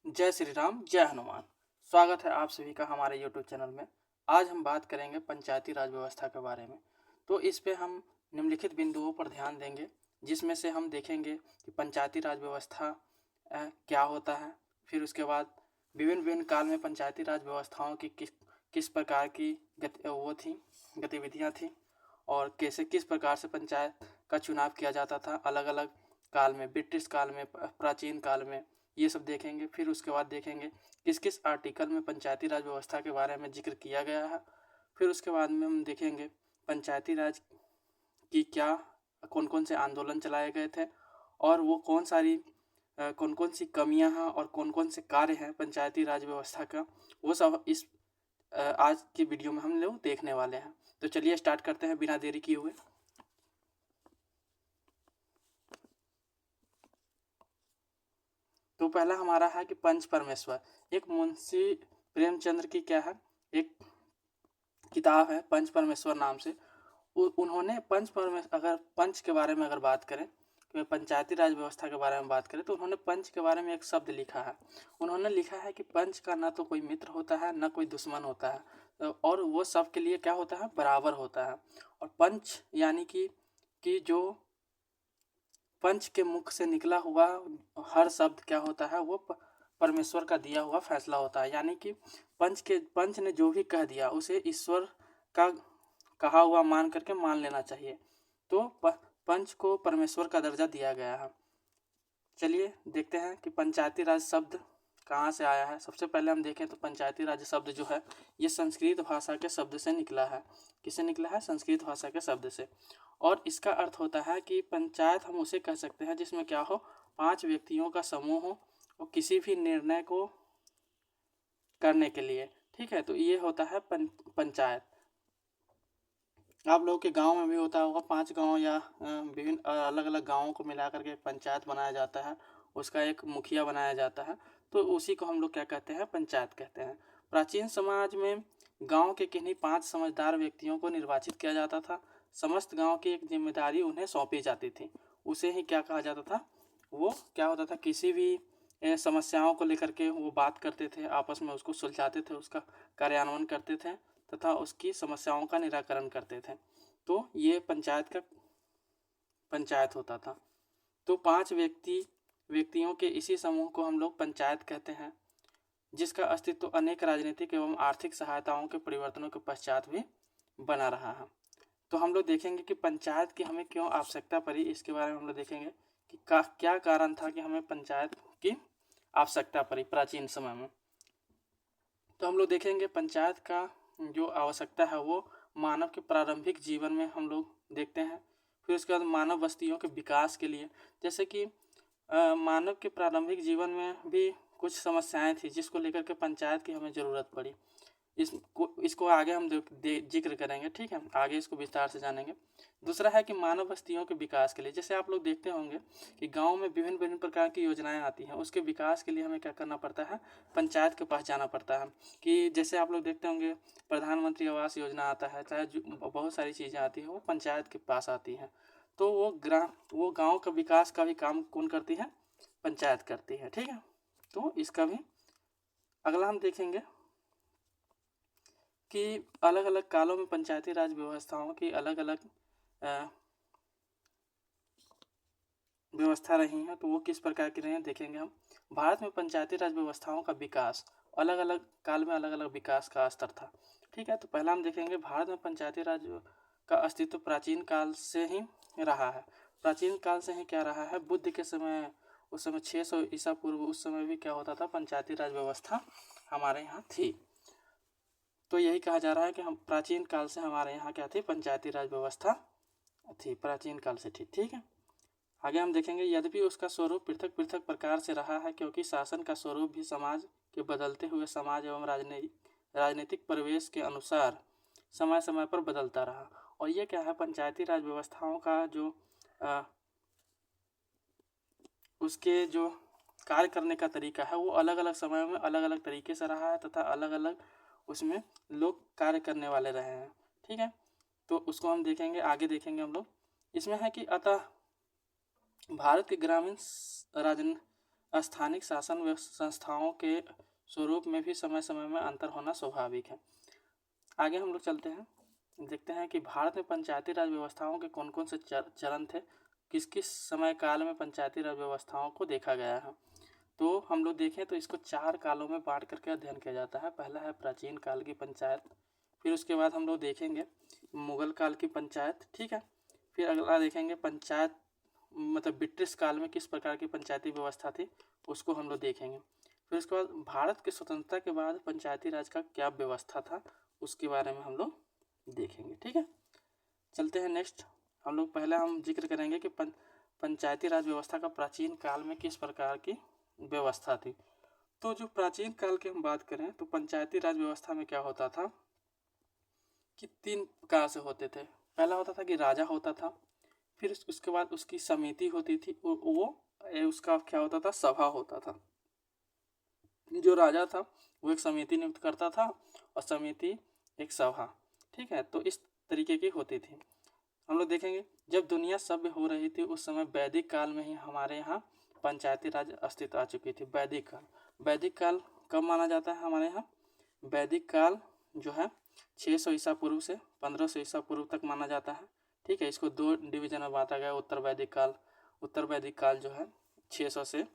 जय श्री राम, जय हनुमान। स्वागत है आप सभी का हमारे यूट्यूब चैनल में। आज हम बात करेंगे पंचायती राज व्यवस्था के बारे में। तो इस पे हम निम्नलिखित बिंदुओं पर ध्यान देंगे, जिसमें से हम देखेंगे कि पंचायती राज व्यवस्था क्या होता है। फिर उसके बाद विभिन्न विभिन्न काल में पंचायती राज व्यवस्थाओं की किस प्रकार की गतिविधियाँ थी और कैसे किस प्रकार से पंचायत का चुनाव किया जाता था अलग अलग काल में, ब्रिटिश काल में, प्राचीन काल में। ये सब देखेंगे। फिर उसके बाद देखेंगे किस किस आर्टिकल में पंचायती राज व्यवस्था के बारे में जिक्र किया गया है। फिर उसके बाद में हम देखेंगे पंचायती राज की क्या कौन कौन से आंदोलन चलाए गए थे और वो कौन कौन सी कमियां हैं और कौन कौन से कार्य हैं पंचायती राज व्यवस्था का, वो सब इस आज की वीडियो में हम लोग देखने वाले हैं। तो चलिए स्टार्ट करते हैं बिना देरी किए हुए। तो पहला हमारा है कि पंच परमेश्वर। एक मुंशी प्रेमचंद्र की क्या है, एक किताब है पंच परमेश्वर नाम से। उन्होंने अगर पंच के बारे में अगर बात करें, कि पंचायती राज व्यवस्था के बारे में बात करें, तो उन्होंने पंच के बारे में एक शब्द लिखा है। उन्होंने लिखा है कि पंच का ना तो कोई मित्र होता है ना कोई दुश्मन होता है, और वो सबके लिए क्या होता है, बराबर होता है। और पंच यानी कि जो पंच के मुख से निकला हुआ हर शब्द क्या होता है, वो परमेश्वर का दिया हुआ फैसला होता है। यानी कि पंच ने जो भी कह दिया उसे ईश्वर का कहा हुआ मान करके मान लेना चाहिए। तो पंच को परमेश्वर का दर्जा दिया गया है। चलिए देखते हैं कि पंचायती राज शब्द कहाँ से आया है। सबसे पहले हम देखें तो पंचायती राज शब्द जो है ये संस्कृत भाषा के शब्द से निकला है। किससे निकला है? संस्कृत भाषा के शब्द से। और इसका अर्थ होता है कि पंचायत हम उसे कह सकते हैं जिसमें क्या हो, 5 व्यक्तियों का समूह हो और किसी भी निर्णय को करने के लिए। ठीक है, तो ये होता है पंचायत। आप लोगों के गांव में भी होता होगा, 5 गांव या विभिन्न अलग अलग गांवों को मिला करके एक पंचायत बनाया जाता है, उसका एक मुखिया बनाया जाता है। तो उसी को हम लोग क्या कहते हैं, पंचायत कहते हैं। प्राचीन समाज में गांव के किन्हीं 5 समझदार व्यक्तियों को निर्वाचित किया जाता था। समस्त गांव की एक जिम्मेदारी उन्हें सौंपी जाती थी, उसे ही क्या कहा जाता था, वो क्या होता था, किसी भी समस्याओं को लेकर के वो बात करते थे, आपस में उसको सुलझाते थे, उसका कार्यान्वयन करते थे तथा उसकी समस्याओं का निराकरण करते थे। तो ये पंचायत होता था। तो 5 व्यक्तियों के इसी समूह को हम लोग पंचायत कहते हैं, जिसका अस्तित्व अनेक राजनीतिक एवं आर्थिक सहायताओं के परिवर्तनों के पश्चात भी बना रहा है। तो हम लोग देखेंगे कि पंचायत की हमें क्यों आवश्यकता पड़ी, इसके बारे में हम लोग देखेंगे कि क्या कारण था कि हमें पंचायत की आवश्यकता पड़ी प्राचीन समय में। तो हम लोग देखेंगे पंचायत का जो आवश्यकता है वो मानव के प्रारंभिक जीवन में हम लोग देखते हैं। फिर उसके बाद मानव बस्तियों के विकास के लिए, जैसे कि मानव के प्रारंभिक जीवन में भी कुछ समस्याएं थी जिसको लेकर के पंचायत की हमें ज़रूरत पड़ी। इसको आगे हम जिक्र करेंगे। ठीक है, आगे इसको विस्तार से जानेंगे। दूसरा है कि मानव बस्तियों के विकास के लिए, जैसे आप लोग देखते होंगे कि गांव में विभिन्न विभिन्न प्रकार की योजनाएं आती हैं, उसके विकास के लिए हमें क्या करना पड़ता है, पंचायत के पास जाना पड़ता है। कि जैसे आप लोग देखते होंगे प्रधानमंत्री आवास योजना आता है, चाहे बहुत सारी चीज़ें आती हैं वो पंचायत के पास आती हैं। तो वो गाँव का विकास का भी काम कौन करती है, पंचायत करती है। ठीक है, तो इसका भी अगला हम देखेंगे कि अलग अलग कालों में पंचायती राज व्यवस्थाओं की अलग अलग व्यवस्था रही हैं, तो वो किस प्रकार की रही हैं देखेंगे हम। भारत में पंचायती राज व्यवस्थाओं का विकास अलग अलग काल में अलग अलग विकास का स्तर था। ठीक है, तो पहला हम देखेंगे भारत में पंचायती राज का अस्तित्व प्राचीन काल से ही रहा है। प्राचीन काल से ही क्या रहा है, बुद्ध के समय, उस समय 600 ईसा पूर्व, उस समय भी क्या होता था, पंचायती राज व्यवस्था हमारे यहाँ थी। तो यही कहा जा रहा है कि हम प्राचीन काल से हमारे यहाँ क्या थी, पंचायती राज व्यवस्था थी, प्राचीन काल से थी। ठीक है, आगे हम देखेंगे यद्यपि उसका स्वरूप पृथक पृथक प्रकार से रहा है, क्योंकि शासन का स्वरूप भी समाज के बदलते हुए समाज एवं राजनीतिक परिवेश के अनुसार समय समय पर बदलता रहा। और ये क्या है, पंचायती राज व्यवस्थाओं का जो उसके जो कार्य करने का तरीका है वो अलग अलग समय में अलग अलग तरीके से रहा है तथा अलग अलग उसमें लोग कार्य करने वाले रहे हैं। ठीक है, तो उसको हम देखेंगे, आगे देखेंगे हम लोग। इसमें है कि अतः भारत के ग्रामीण स्थानिक शासन संस्थाओं के स्वरूप में भी समय समय में अंतर होना स्वाभाविक है। आगे हम लोग चलते हैं, देखते हैं कि भारत में पंचायती राज व्यवस्थाओं के कौन कौन से चरण थे, किस किस समय काल में पंचायती राज व्यवस्थाओं को देखा गया है। तो हम लोग देखें तो इसको 4 कालों में बांट करके अध्ययन किया जाता है। पहला है प्राचीन काल की पंचायत, फिर उसके बाद हम लोग देखेंगे मुगल काल की पंचायत, ठीक है। फिर अगला देखेंगे पंचायत मतलब ब्रिटिश काल में किस प्रकार की पंचायती व्यवस्था थी, उसको हम लोग देखेंगे। फिर उसके बाद भारत की स्वतंत्रता के बाद पंचायती राज का क्या व्यवस्था था, उसके बारे में हम लोग देखेंगे, ठीक है। चलते हैं नेक्स्ट, हम लोग पहले हम जिक्र करेंगे कि पंचायती राज व्यवस्था का प्राचीन काल में किस प्रकार की व्यवस्था थी। तो जो प्राचीन काल की हम बात करें तो पंचायती राज व्यवस्था में क्या होता था कि 3 प्रकार से होते थे। पहला होता था कि राजा होता था, फिर उसके बाद उसकी समिति होती थी, उसका क्या होता था, सभा होता था। जो राजा था वो एक समिति नियुक्त करता था और समिति एक सभा, ठीक है। तो इस तरीके की होती थी। हम लोग देखेंगे जब दुनिया सभ्य हो रही थी उस समय वैदिक काल में ही हमारे यहाँ पंचायती राज अस्तित्व आ चुकी थी। वैदिक काल कब माना जाता है हमारे यहाँ? वैदिक काल जो है 600 ईसा पूर्व से 1500 ईसा पूर्व तक माना जाता है, ठीक है। इसको 2 डिवीजन में बांटा गया। उत्तर वैदिक काल जो है 600 से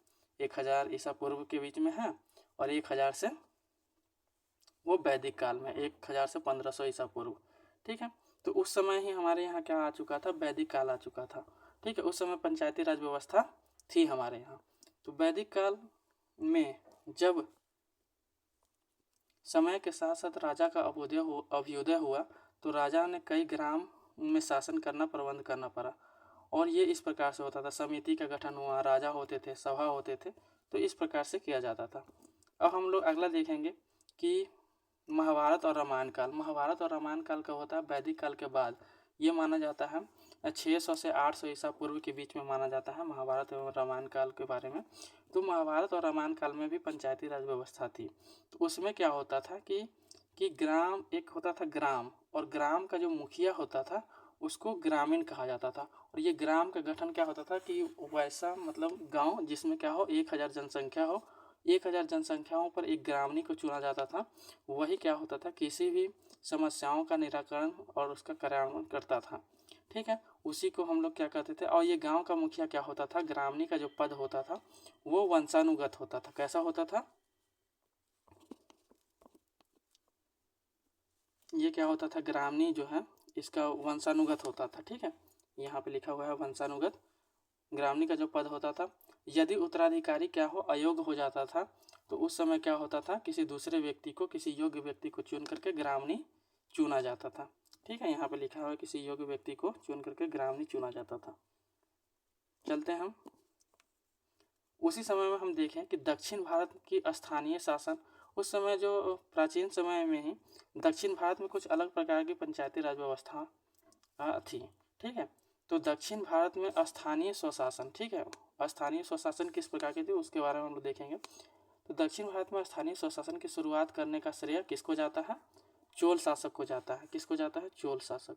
1000 ईसा पूर्व के बीच में है, और 1000 से वो वैदिक काल में 1000 से 1500 ईसा पूर्व, ठीक है। तो उस समय ही हमारे यहाँ क्या आ चुका था, वैदिक काल आ चुका था, ठीक है। उस समय पंचायती राज व्यवस्था थी हमारे यहाँ। तो वैदिक काल में जब समय के साथ साथ राजा का अभ्युदय हुआ तो राजा ने कई ग्राम में शासन करना, प्रबंध करना पड़ा। और ये इस प्रकार से होता था, समिति का गठन हुआ, राजा होते थे, सभा होते थे, तो इस प्रकार से किया जाता था। अब हम लोग अगला देखेंगे कि महाभारत और रामायण काल का होता है वैदिक काल के बाद। ये माना जाता है 600 से 800 ईसा पूर्व के बीच में माना जाता है महाभारत एवं रामायण काल के बारे में। तो महाभारत और रामायण काल में भी पंचायती राज व्यवस्था थी। तो उसमें क्या होता था कि ग्राम एक होता था ग्राम, और ग्राम का जो मुखिया होता था उसको ग्रामीण कहा जाता था। और ये ग्राम का गठन क्या होता था कि वैसा मतलब गांव जिसमें क्या हो 1000 जनसंख्या हो, 1000 जनसंख्याओं पर एक ग्रामीण को चुना जाता था। वही क्या होता था, किसी भी समस्याओं का निराकरण और उसका कार्यान्वयन करता था, ठीक है। उसी को हम लोग क्या कहते थे। और ये गांव का मुखिया क्या होता था, ग्रामीण का जो पद होता था वो वंशानुगत होता था। कैसा होता था, ये क्या होता था, ग्रामीण जो है इसका वंशानुगत होता था, ठीक है। यहाँ पे लिखा हुआ है वंशानुगत। ग्रामीण का जो पद होता था, यदि उत्तराधिकारी क्या हो अयोग्य हो जाता था तो उस समय क्या होता था, किसी दूसरे व्यक्ति को, किसी योग्य व्यक्ति को चुन करके ग्रामीण चुना जाता था, ठीक है। यहाँ पे लिखा हुआ है किसी योग्य व्यक्ति को चुन करके ग्रामीण चुना जाता था। चलते हैं हम उसी समय में हम देखें कि दक्षिण भारत की स्थानीय शासन, उस समय जो प्राचीन समय में ही दक्षिण भारत में कुछ अलग प्रकार की पंचायती राज व्यवस्था थी, ठीक है। तो दक्षिण भारत में स्थानीय स्वशासन, ठीक है, स्थानीय स्वशासन किस प्रकार की थी उसके बारे में हम लोग देखेंगे। तो दक्षिण भारत में स्थानीय स्वशासन की शुरुआत करने का श्रेय किसको जाता है, चोल शासक को जाता है। किसको जाता है, चोल शासक,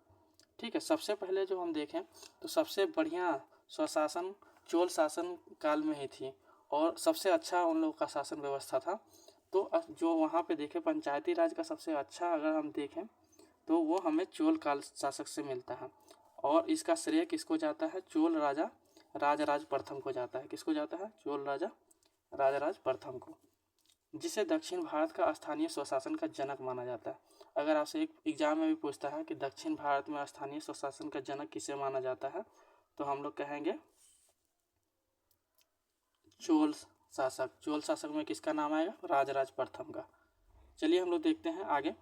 ठीक है। सबसे पहले जो हम देखें तो सबसे बढ़िया स्वशासन चोल शासन काल में ही थी, और सबसे अच्छा उन लोगों का शासन व्यवस्था था। तो जो वहाँ पे देखें पंचायती राज का सबसे अच्छा अगर हम देखें तो वो हमें चोल काल शासक से मिलता है। और इसका श्रेय किसको जाता है, चोल राजा राजराज प्रथम को जाता है। किसको जाता है, चोल राजा राजराज प्रथम को, जिसे दक्षिण भारत का स्थानीय स्वशासन का जनक माना जाता है। अगर आपसे एक एग्जाम में भी पूछता है कि दक्षिण भारत में स्थानीय स्वशासन का जनक किसे माना जाता है, तो हम लोग कहेंगे चोल शासक। चोल शासक में किसका नाम आएगा, राजराज प्रथम का। चलिए हम लोग देखते हैं आगे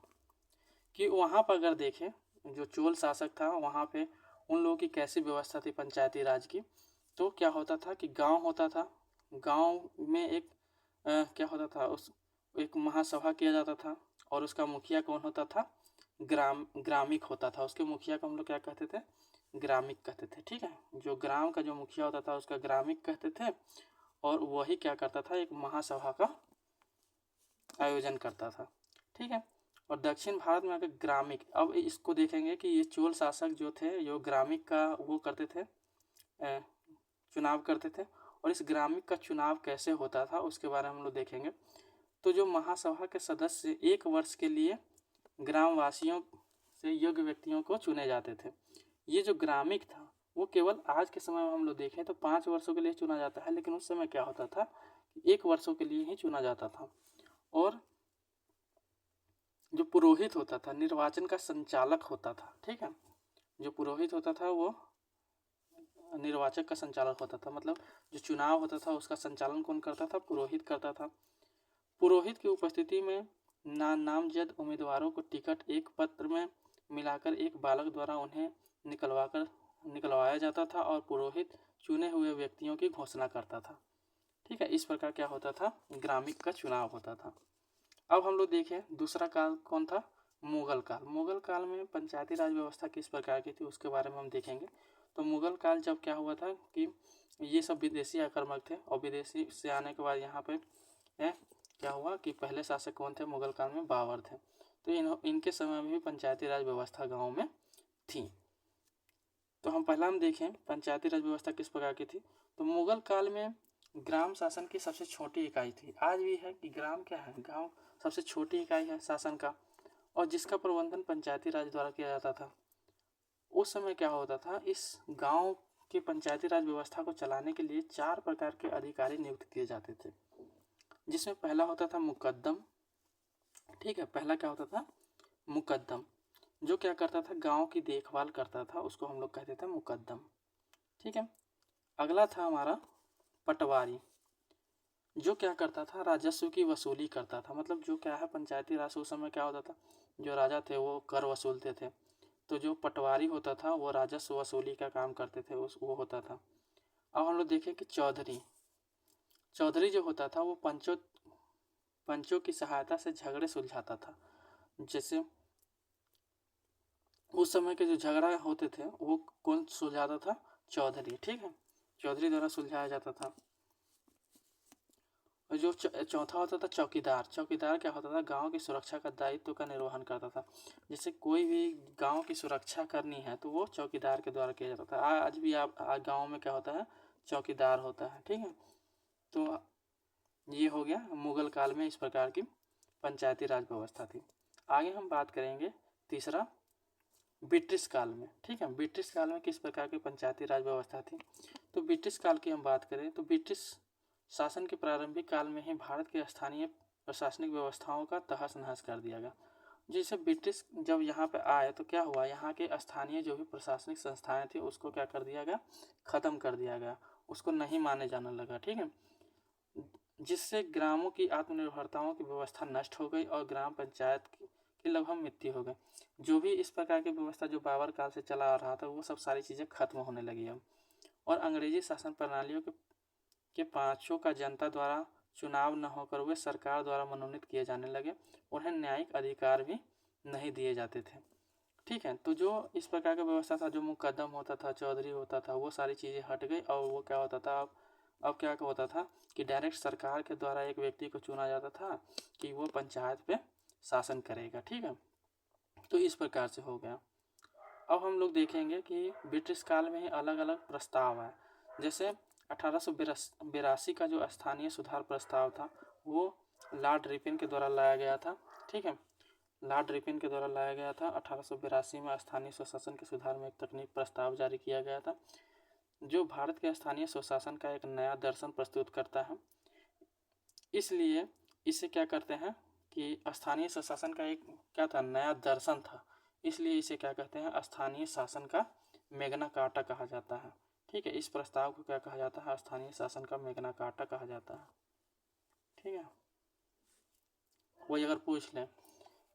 कि वहाँ पर अगर देखें जो चोल शासक था वहाँ पे उन लोगों की कैसी व्यवस्था थी पंचायती राज की। तो क्या होता था कि गांव होता था, गांव में एक क्या होता था, उस एक महासभा किया जाता था, और उसका मुखिया कौन होता था, ग्रामिक होता था। उसके मुखिया को हम लोग क्या कहते थे, ग्रामिक कहते थे, ठीक है। जो ग्राम का जो मुखिया होता था उसका ग्रामिक कहते थे, और वही क्या करता था, एक महासभा का आयोजन करता था, ठीक है। और दक्षिण भारत में अगर ग्रामिक, अब इसको देखेंगे कि ये चोल शासक जो थे जो ग्रामिक का वो करते थे, चुनाव करते थे, और इस ग्रामिक का चुनाव कैसे होता था उसके बारे में हम लोग देखेंगे। तो जो महासभा के सदस्य 1 वर्ष के लिए ग्रामवासियों से योग्य व्यक्तियों को चुने जाते थे। ये जो ग्रामिक था वो केवल आज के समय में हम लोग देखें तो 5 वर्षों के लिए चुना जाता है, लेकिन उस समय क्या होता था कि 1 वर्षों के लिए ही चुना जाता था। और जो पुरोहित होता था निर्वाचन का संचालक होता था, ठीक है। जो पुरोहित होता था वो निर्वाचक का संचालक होता था, मतलब जो चुनाव होता था उसका संचालन कौन करता था? पुरोहित करता था। पुरोहित की उपस्थिति में नामजद उम्मीदवारों को टिकट एक पत्र में मिलाकर एक बालक द्वारा उन्हें निकलवाया जाता था और पुरोहित चुने हुए व्यक्तियों की घोषणा करता था, ठीक है। इस प्रकार क्या होता था? ग्रामिक का चुनाव होता था। अब हम लोग देखें दूसरा काल कौन था? मुगल काल। मुगल काल में पंचायती राज व्यवस्था किस प्रकार की थी उसके बारे में हम देखेंगे। तो मुगल काल जब क्या हुआ था कि ये सब विदेशी आक्रमक थे और विदेशी से आने के बाद यहाँ पे क्या हुआ कि पहले शासक कौन थे मुगल काल में? बाबर थे। तो इनके समय में भी पंचायती राज व्यवस्था गाँव में थी। तो हम देखें पंचायती राज व्यवस्था किस प्रकार की थी। तो मुगल काल में ग्राम शासन की सबसे छोटी इकाई थी। आज भी है कि ग्राम क्या है? गांव सबसे छोटी इकाई है शासन का, और जिसका प्रबंधन पंचायती राज द्वारा किया जाता था। उस समय क्या होता था, इस गांव की पंचायती राज व्यवस्था को चलाने के लिए 4 प्रकार के अधिकारी नियुक्त किए जाते थे, जिसमें पहला होता था मुकद्दम, ठीक है। पहला क्या होता था? मुकद्दम, जो क्या करता था? गांव की देखभाल करता था, उसको हम लोग कहते थे मुकद्दम, ठीक है। अगला था हमारा पटवारी, जो क्या करता था? राजस्व की वसूली करता था। मतलब जो क्या है पंचायती राज उस समय क्या होता था, जो राजा थे वो कर वसूलते थे, तो जो पटवारी होता था वो राजस्व वसूली का काम करते थे, वो होता था। अब हम लोग देखें कि चौधरी जो होता था वो पंचों की सहायता से झगड़े सुलझाता था। जैसे उस समय के जो झगड़ा होते थे वो कौन सुलझाता था? चौधरी, ठीक है। चौधरी द्वारा सुलझाया जाता था। और जो चौथा होता था चौकीदार। चौकीदार क्या होता था? गांव की सुरक्षा का दायित्व का निर्वहन करता था। जैसे कोई भी गांव की सुरक्षा करनी है तो वो चौकीदार के द्वारा किया जाता था। आज भी आप गांव में क्या होता है? चौकीदार होता है, ठीक है। तो ये हो गया मुगल काल में इस प्रकार की पंचायती राज व्यवस्था थी। आगे हम बात करेंगे तीसरा ब्रिटिश काल में, ठीक है। ब्रिटिश काल में किस प्रकार की पंचायती राज व्यवस्था थी। तो ब्रिटिश काल की हम बात करें तो ब्रिटिश शासन के प्रारंभिक काल में ही भारत के स्थानीय प्रशासनिक व्यवस्थाओं का तहस नहस कर दिया गया। जैसे ब्रिटिश जब यहाँ पे आए तो क्या हुआ, यहाँ के स्थानीय जो भी प्रशासनिक संस्थाएं थी उसको क्या कर दिया गया? खत्म कर दिया गया, उसको नहीं माने जाने लगा, ठीक है। जिससे ग्रामों की आत्मनिर्भरताओं की व्यवस्था नष्ट हो गई और ग्राम पंचायत की लगभग मृत्यु हो गई। जो भी इस प्रकार की व्यवस्था जो बाबर काल से चला आ रहा था वो सब सारी चीज़ें खत्म होने लगी अब। और अंग्रेजी शासन प्रणालियों के पाँचों का जनता द्वारा चुनाव न होकर वे सरकार द्वारा मनोनीत किए जाने लगे। उन्हें न्यायिक अधिकार भी नहीं दिए जाते थे, ठीक है। तो जो इस प्रकार का व्यवस्था था, जो मुकद्दम होता था, चौधरी होता था, वो सारी चीज़ें हट गई और वो क्या होता था अब क्या होता था कि डायरेक्ट सरकार के द्वारा एक व्यक्ति को चुना जाता था कि वो पंचायत पे शासन करेगा, ठीक है। तो इस प्रकार से हो गया। अब हम लोग देखेंगे कि ब्रिटिश काल में ही अलग अलग प्रस्ताव आए। जैसे 1882 का जो स्थानीय सुधार प्रस्ताव था वो लॉर्ड रिपन के द्वारा लाया गया था, ठीक है। लॉर्ड रिपन के द्वारा लाया गया था। 1882 में स्थानीय स्वशासन के सुधार में एक तकनीक प्रस्ताव जारी किया गया था, जो भारत के स्थानीय स्वशासन का एक नया दर्शन प्रस्तुत करता है। इसलिए इसे क्या करते हैं कि स्थानीय स्वशासन का एक क्या था? नया दर्शन था। इसलिए इसे क्या कहते हैं? स्थानीय शासन का मैग्ना कार्टा कहा जाता है, ठीक है। इस प्रस्ताव को क्या कहा जाता है? स्थानीय शासन का मैग्ना कार्टा कहा जाता है, ठीक है। वही अगर पूछ लें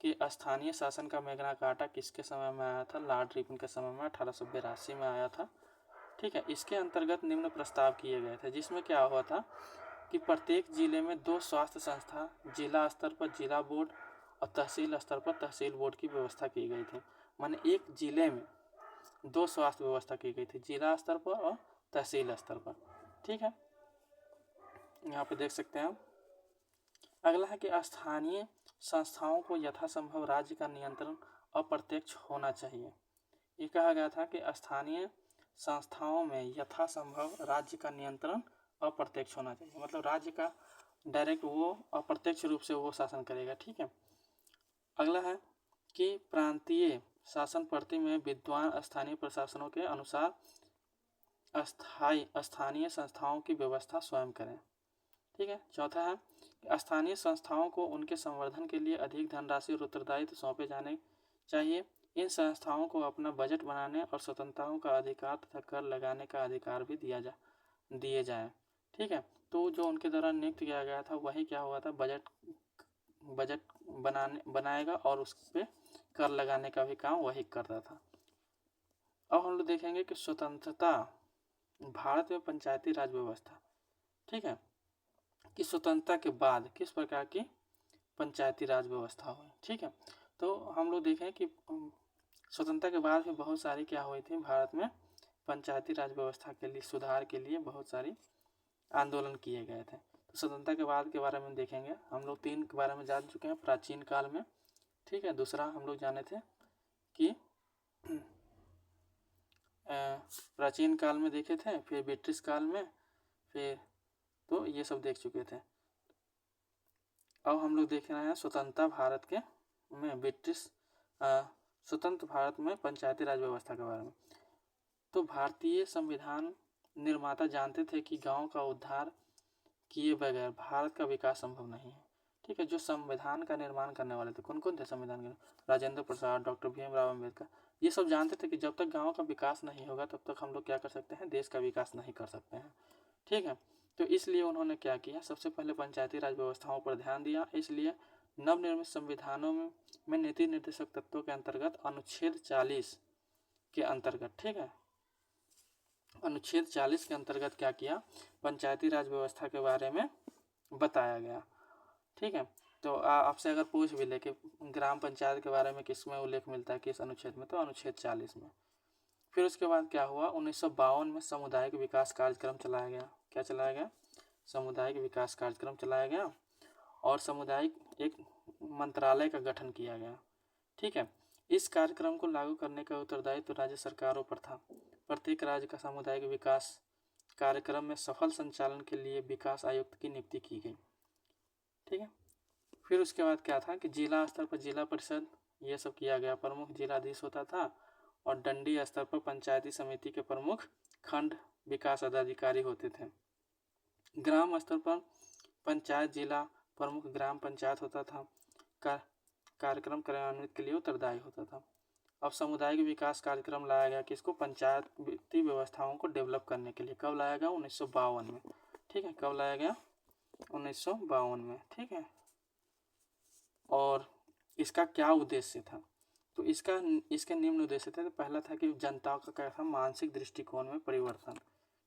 कि स्थानीय शासन का मैग्ना कार्टा किसके समय में आया था? लॉर्ड रिपन के समय में 1882 में आया था, ठीक है। इसके अंतर्गत निम्न प्रस्ताव किए गए थे, जिसमें क्या हुआ था कि प्रत्येक जिले में 2 स्वास्थ्य संस्था, जिला स्तर पर जिला बोर्ड और तहसील स्तर पर तहसील बोर्ड की व्यवस्था की गई थी। माने एक जिले में 2 स्वास्थ्य व्यवस्था की गई थी, जिला स्तर पर और तहसील स्तर पर, ठीक है। यहाँ पे देख सकते हैं आप। अगला है कि स्थानीय संस्थाओं को यथासंभव राज्य का नियंत्रण अप्रत्यक्ष होना चाहिए। ये कहा गया था कि स्थानीय संस्थाओं में यथासंभव राज्य का नियंत्रण अप्रत्यक्ष होना चाहिए, मतलब राज्य का डायरेक्ट वो अप्रत्यक्ष रूप से वो शासन करेगा। ठीक है। अगला है कि प्रांतीय शासन पद्धति में विद्वान स्थानीय प्रशासनों के अनुसार स्थानीय संस्थाओं की व्यवस्था स्वयं करें। ठीक है। चौथा है कि स्थानीय संस्थाओं को उनके संवर्धन के लिए अधिक धनराशि और उत्तरदायित्व सौंपे जाने चाहिए। इन संस्थाओं को अपना बजट बनाने और स्वतंत्रताओं का अधिकार तथा कर लगाने का अधिकार भी दिए जाए। ठीक है। तो जो उनके द्वारा नियुक्त किया गया था वही क्या हुआ था, बजट बनाएगा और उस पर कर लगाने का भी काम वही करता था। अब हम लोग देखेंगे कि स्वतंत्रता भारत में पंचायती राज व्यवस्था, ठीक है, कि स्वतंत्रता के बाद किस प्रकार की पंचायती राज व्यवस्था हुई। ठीक है। तो हम लोग देखें कि स्वतंत्रता के बाद भी बहुत सारी क्या हुई थी, भारत में पंचायती राज व्यवस्था के लिए सुधार के लिए बहुत सारी आंदोलन किए गए थे। तो स्वतंत्रता के बाद के बारे में देखेंगे। हम लोग 3 के बारे में जान चुके हैं, प्राचीन काल में। ठीक है। दूसरा हम लोग जाने थे कि प्राचीन काल में देखे थे, फिर ब्रिटिश काल में, फिर तो ये सब देख चुके थे। अब हम लोग देख रहे हैं स्वतंत्रता भारत के में स्वतंत्र भारत में पंचायती राज व्यवस्था के बारे में। तो भारतीय संविधान निर्माता जानते थे कि गांव का उद्धार किए बगैर भारत का विकास संभव नहीं है। ठीक है। जो संविधान का निर्माण करने वाले थे, कौन कौन थे संविधान के? राजेंद्र प्रसाद, डॉक्टर भीमराव अम्बेडकर, ये सब जानते थे कि जब तक गांव का विकास नहीं होगा तब तक हम लोग क्या कर सकते हैं, देश का विकास नहीं कर सकते हैं। ठीक है। तो इसलिए उन्होंने क्या किया, सबसे पहले पंचायती राज व्यवस्थाओं पर ध्यान दिया। इसलिए नवनिर्मित संविधानों में नीति निर्देशक तत्वों के अंतर्गत अनुच्छेद 40 के अंतर्गत, ठीक है, अनुच्छेद 40 के अंतर्गत क्या किया, पंचायती राज व्यवस्था के बारे में बताया गया। ठीक है। तो आपसे अगर पूछ भी ले कि ग्राम पंचायत के बारे में किसमें उल्लेख मिलता है, किस अनुच्छेद में, तो अनुच्छेद 40 में। फिर उसके बाद क्या हुआ, 1952 में सामुदायिक विकास कार्यक्रम चलाया गया। क्या चलाया गया? सामुदायिक विकास कार्यक्रम चलाया गया और सामुदायिक एक मंत्रालय का गठन किया गया। ठीक है। इस कार्यक्रम को लागू करने का उत्तरदायित्व तो राज्य सरकारों पर था। प्रत्येक राज्य का सामुदायिक विकास कार्यक्रम में सफल संचालन के लिए विकास आयुक्त की नियुक्ति की गई। ठीक है। फिर उसके बाद क्या था कि जिला स्तर पर जिला परिषद ये सब किया गया, प्रमुख जिलाधीश होता था और दंडी स्तर पर पंचायती समिति के प्रमुख खंड विकास पदाधिकारी होते थे। ग्राम स्तर पर पंचायत जिला प्रमुख ग्राम पंचायत होता था, कार्यक्रम क्रियान्वित के लिए उत्तरदायी होता था। अब सामुदायिक विकास कार्यक्रम लाया गया किसको, पंचायती व्यवस्थाओं को डेवलप करने के लिए। कब लाया गया? 1952 में। ठीक है। कब लाया गया? 1952 में। ठीक है। और इसका क्या उद्देश्य था, तो इसके निम्न उद्देश्य थे। तो पहला था कि जनता का क्या था, मानसिक दृष्टिकोण में परिवर्तन।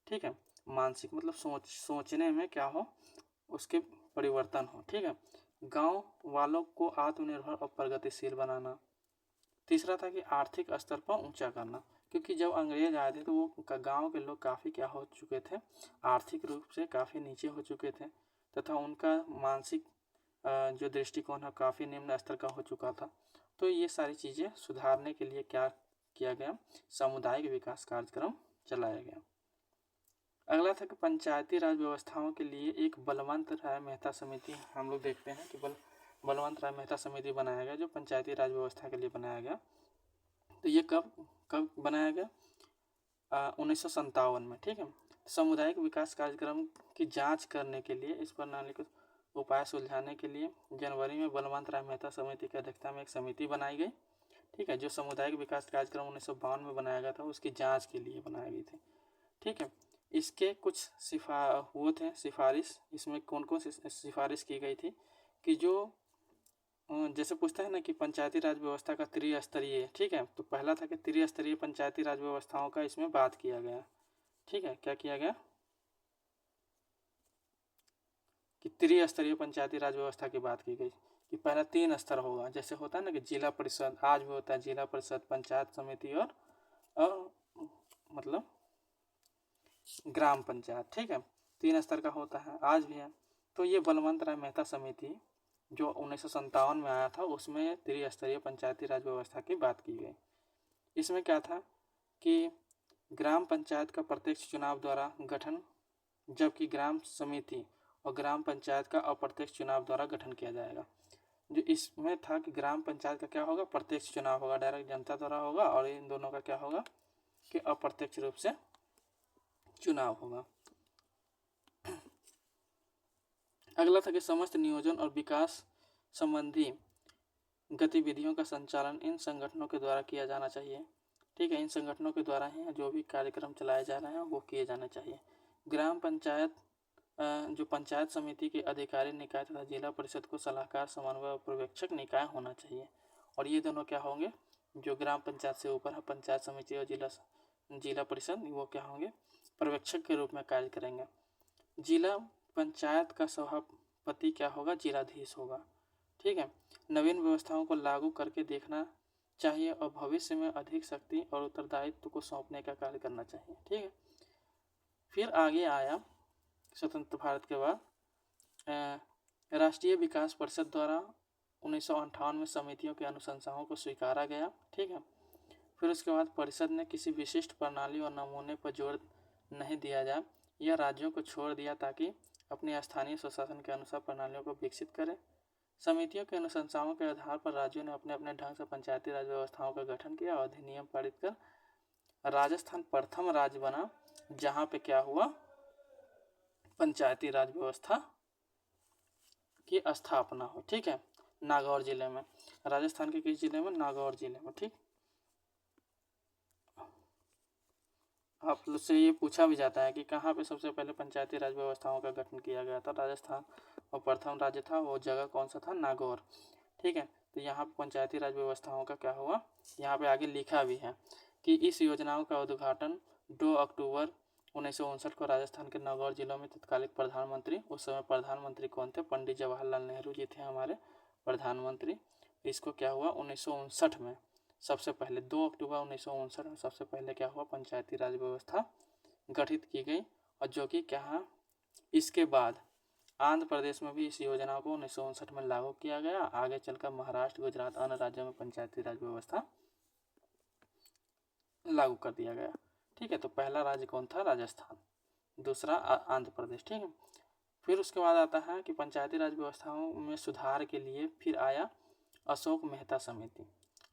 ठीक है। मानसिक मतलब सोचने में क्या हो, उसके परिवर्तन हो। ठीक है। गांव वालों को आत्मनिर्भर और प्रगतिशील बनाना। तीसरा था कि आर्थिक स्तर पर ऊंचा करना, क्योंकि जब अंग्रेज आए थे तो वो गांव के लोग काफ़ी क्या हो चुके थे, आर्थिक रूप से काफ़ी नीचे हो चुके थे तथा उनका मानसिक जो दृष्टिकोण है काफ़ी निम्न स्तर का हो चुका था। तो ये सारी चीज़ें सुधारने के लिए क्या किया गया, सामुदायिक विकास कार्यक्रम चलाया गया। अगला था कि पंचायती राज व्यवस्थाओं के लिए एक बलवंत राय मेहता समिति, हम लोग देखते हैं कि बलवंत राय मेहता समिति बनाया गया जो पंचायती राज व्यवस्था के लिए बनाया गया। तो ये कब बनाया गया? 1957 में। ठीक है। सामुदायिक विकास कार्यक्रम की जांच करने के लिए, इस प्रणाली को उपाय सुलझाने के लिए जनवरी में बलवंत राय मेहता समिति की अध्यक्षता में एक समिति बनाई गई। ठीक है। जो सामुदायिक विकास कार्यक्रम 1952 में बनाया गया था उसकी जांच के लिए बनाई गई थी। ठीक है। इसके कुछ सिफारिश, इसमें कौन कौन सी सिफारिश की गई थी कि जो जैसे पूछता है ना कि पंचायती राज व्यवस्था का त्रिस्तरीय, ठीक है, तो पहला था कि त्रिस्तरीय पंचायती राज व्यवस्थाओं का इसमें बात किया गया। ठीक है। क्या किया गया कि त्रिस्तरीय पंचायती राज व्यवस्था की बात की गई कि पहला 3 स्तर होगा, जैसे होता है ना कि जिला परिषद, आज भी होता है जिला परिषद, पंचायत समिति और मतलब ग्राम पंचायत। ठीक है। 3 स्तर का होता है, आज भी है। तो ये बलवंत राय मेहता समिति जो 1957 में आया था उसमें त्रिस्तरीय पंचायती राज व्यवस्था की बात की गई। इसमें क्या था कि ग्राम पंचायत का प्रत्यक्ष चुनाव द्वारा गठन जबकि ग्राम समिति और ग्राम पंचायत का अप्रत्यक्ष चुनाव द्वारा गठन किया जाएगा। जो इसमें था कि ग्राम पंचायत का क्या होगा, प्रत्यक्ष चुनाव होगा, डायरेक्ट जनता द्वारा होगा, और इन दोनों का क्या होगा कि अप्रत्यक्ष रूप से चुनाव होगा। अगला था कि समस्त नियोजन और विकास संबंधी गतिविधियों का संचालन इन संगठनों के द्वारा किया जाना चाहिए। ठीक है, इन संगठनों के द्वारा ही जो भी कार्यक्रम चलाए जा रहे हैं वो किए जाने चाहिए। ग्राम पंचायत जो पंचायत समिति के अधिकारी निकाय तथा जिला परिषद को सलाहकार, समन्वय और पर्यवेक्षक निकाय होना चाहिए। और ये दोनों क्या होंगे, जो ग्राम पंचायत से ऊपर है पंचायत समिति और जिला परिषद, वो क्या होंगे, पर्यवेक्षक के रूप में कार्य करेंगे। जिला पंचायत का सभापति क्या होगा, जिलाधीश होगा। ठीक है, नवीन व्यवस्थाओं को लागू करके देखना चाहिए और भविष्य में अधिक शक्ति और उत्तरदायित्व को सौंपने का कार्य करना चाहिए। ठीक है, फिर आगे आया स्वतंत्र भारत के बाद राष्ट्रीय विकास परिषद द्वारा 1958 में समितियों के अनुशंसाओं को स्वीकारा गया। ठीक है, फिर उसके बाद परिषद ने किसी विशिष्ट प्रणाली और नमूने पर जोर नहीं दिया जाए, यह राज्यों को छोड़ दिया ताकि अपनी स्थानीय स्वशासन के अनुसार प्रणालियों को विकसित करें। समितियों के अनुशंसाओं के आधार पर राज्यों ने अपने अपने ढंग से पंचायती राज व्यवस्थाओं का गठन किया और अधिनियम पारित कर राजस्थान प्रथम राज्य बना जहाँ पे क्या हुआ, पंचायती राज व्यवस्था की स्थापना हो। ठीक है, नागौर जिले में, राजस्थान के किस जिले में, नागौर जिले में। ठीक, आप लोग से ये पूछा भी जाता है कि कहाँ पे सबसे पहले पंचायती राज व्यवस्थाओं का गठन किया गया था, राजस्थान, और प्रथम राज्य था वो जगह कौन सा था, नागौर। ठीक है, तो यहाँ पे पंचायती राज व्यवस्थाओं का क्या हुआ, यहाँ पे आगे लिखा भी है कि इस योजनाओं का उद्घाटन 2 अक्टूबर 1959 को राजस्थान के नागौर जिलों में तत्कालिक प्रधानमंत्री, उस समय प्रधानमंत्री कौन थे, पंडित जवाहरलाल नेहरू जी थे हमारे प्रधानमंत्री। इसको क्या हुआ 1959 में, सबसे पहले 2 अक्टूबर 1959 में सबसे पहले क्या हुआ, पंचायती राज व्यवस्था गठित की गई। और जो कि क्या, इसके बाद आंध्र प्रदेश में भी इस योजना को 1959 में लागू किया गया। आगे चलकर महाराष्ट्र, गुजरात, अन्य राज्यों में पंचायती राज व्यवस्था लागू कर दिया गया। ठीक है, तो पहला राज्य कौन था, राजस्थान, दूसरा आंध्र प्रदेश। ठीक है, फिर उसके बाद आता है कि पंचायती राज व्यवस्थाओं में सुधार के लिए फिर आया अशोक मेहता समिति।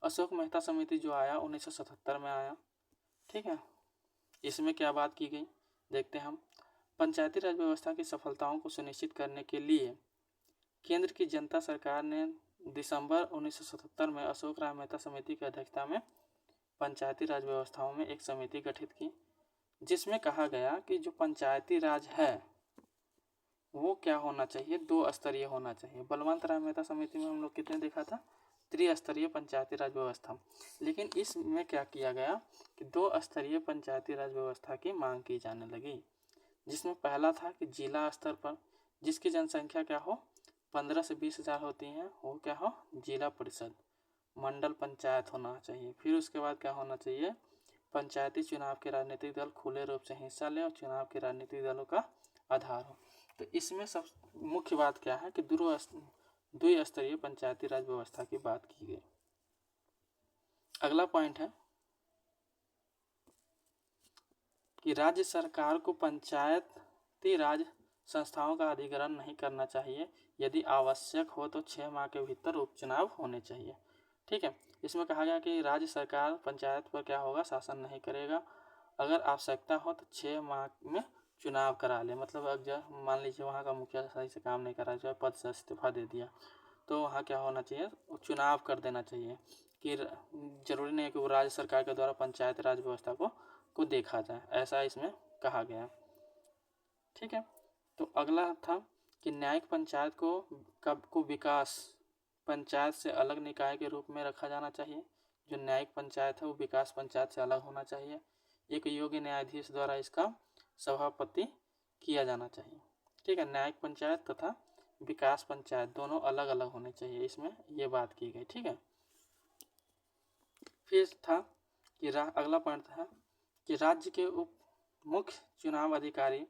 अशोक मेहता समिति जो आया 1977 में आया। ठीक है, इसमें क्या बात की गई देखते हैं हम। पंचायती राज व्यवस्था की सफलताओं को सुनिश्चित करने के लिए केंद्र की जनता सरकार ने दिसंबर 1977 में अशोक राय मेहता समिति की अध्यक्षता में पंचायती राज व्यवस्थाओं में एक समिति गठित की, जिसमें कहा गया कि जो पंचायती राज है वो क्या होना चाहिए, 2 स्तरीय होना चाहिए। बलवंत राय मेहता समिति में हम लोग कितने देखा था, त्रिस्तरीय पंचायती राज व्यवस्था। लेकिन इसमें क्या किया गया कि 2 स्तरीय पंचायती राज व्यवस्था की मांग की जाने लगी, जिसमें पहला था कि जिला स्तर पर जिसकी जनसंख्या क्या हो 15 से 20 हज़ार होती है वो क्या हो, जिला परिषद, मंडल पंचायत होना चाहिए। फिर उसके बाद क्या होना चाहिए, पंचायती चुनाव के राजनीतिक दल खुले रूप से हिस्सा लें और चुनाव के राजनीतिक दलों का आधार हो। तो इसमें सब मुख्य बात क्या है कि द्विस्तरीय पंचायती राज व्यवस्था की बात की गई। अगला पॉइंट है कि राज्य सरकार को पंचायती राज संस्थाओं का अधिग्रहण नहीं करना चाहिए, यदि आवश्यक हो तो 6 माह के भीतर उपचुनाव होने चाहिए। ठीक है, इसमें कहा गया कि राज्य सरकार पंचायत पर क्या होगा, शासन नहीं करेगा, अगर आवश्यकता हो तो 6 माह में चुनाव करा ले। मतलब अगर मान लीजिए वहाँ का मुखिया सही से काम नहीं कर रहा है, पद से इस्तीफा दे दिया, तो वहाँ क्या होना चाहिए, चुनाव कर देना चाहिए। कि जरूरी नहीं है कि वो राज्य सरकार के द्वारा पंचायत राज व्यवस्था को देखा जाए, ऐसा इसमें कहा गया। ठीक है, तो अगला था कि न्यायिक पंचायत को विकास पंचायत से अलग निकाय के रूप में रखा जाना चाहिए। जो न्यायिक पंचायत है वो विकास पंचायत से अलग होना चाहिए। एक योग्य न्यायाधीश द्वारा इसका सभापति किया जाना चाहिए। ठीक है, न्यायिक पंचायत तथा विकास पंचायत दोनों अलग अलग होने चाहिए, इसमें ये बात की गई। ठीक है, फिर था कि अगला पॉइंट था कि राज्य के उप मुख्य चुनाव अधिकारी